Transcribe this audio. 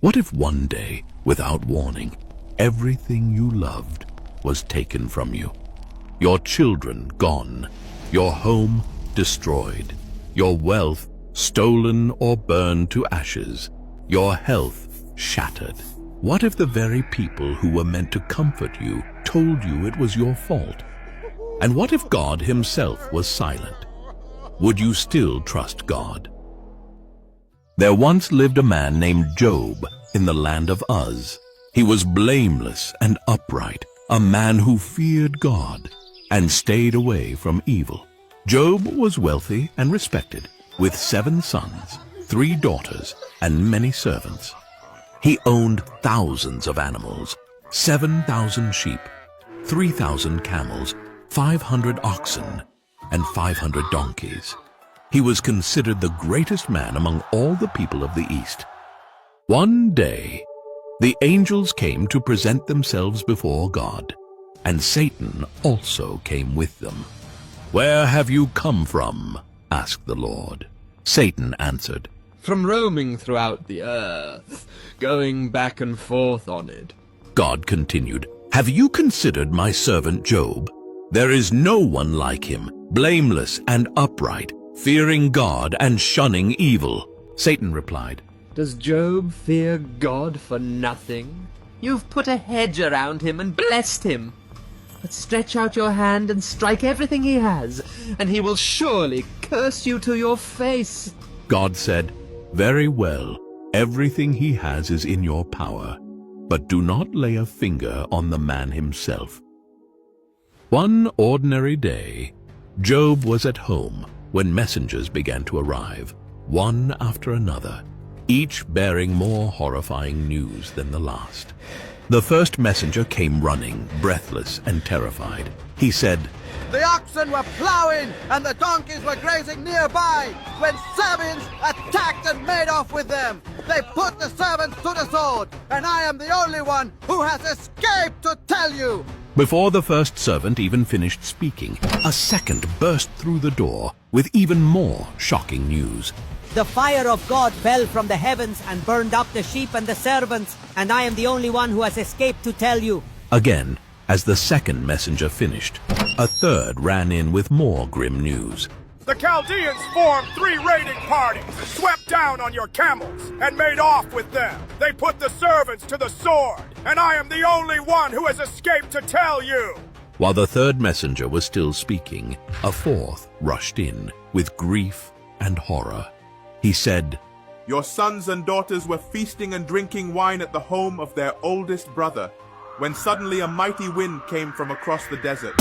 What if one day, without warning, everything you loved was taken from you? Your children gone, your home destroyed, your wealth stolen or burned to ashes, your health shattered. What if the very people who were meant to comfort you told you it was your fault? And what if God himself was silent? Would you still trust God? There once lived a man named Job in the land of Uz. He was blameless and upright, a man who feared God and stayed away from evil. Job was wealthy and respected, with 7 sons, 3 daughters, and many servants. He owned thousands of animals, 7,000 sheep, 3,000 camels, 500 oxen, and 500 donkeys. He was considered the greatest man among all the people of the East. One day, the angels came to present themselves before God, and Satan also came with them. "Where have you come from?" asked the Lord. Satan answered, "From roaming throughout the earth, going back and forth on it." God continued, "Have you considered my servant Job? There is no one like him, blameless and upright, fearing God and shunning evil." Satan replied, "Does Job fear God for nothing? You've put a hedge around him and blessed him. But stretch out your hand and strike everything he has, and he will surely curse you to your face." God said, "Very well, everything he has is in your power, but do not lay a finger on the man himself." One ordinary day, Job was at home when messengers began to arrive, one after another, each bearing more horrifying news than the last. The first messenger came running, breathless and terrified. He said, "The oxen were plowing and the donkeys were grazing nearby when servants attacked and made off with them. They put the servants to the sword, and I am the only one who has escaped to tell you." Before the first servant even finished speaking, a second burst through the door with even more shocking news. "The fire of God fell from the heavens and burned up the sheep and the servants, and I am the only one who has escaped to tell you." Again, as the second messenger finished, a third ran in with more grim news. "The Chaldeans formed 3 raiding parties, swept down on your camels, and made off with them. They put the servants to the sword, and I am the only one who has escaped to tell you." While the third messenger was still speaking, a fourth rushed in with grief and horror. He said, "Your sons and daughters were feasting and drinking wine at the home of their oldest brother, when suddenly a mighty wind came from across the desert.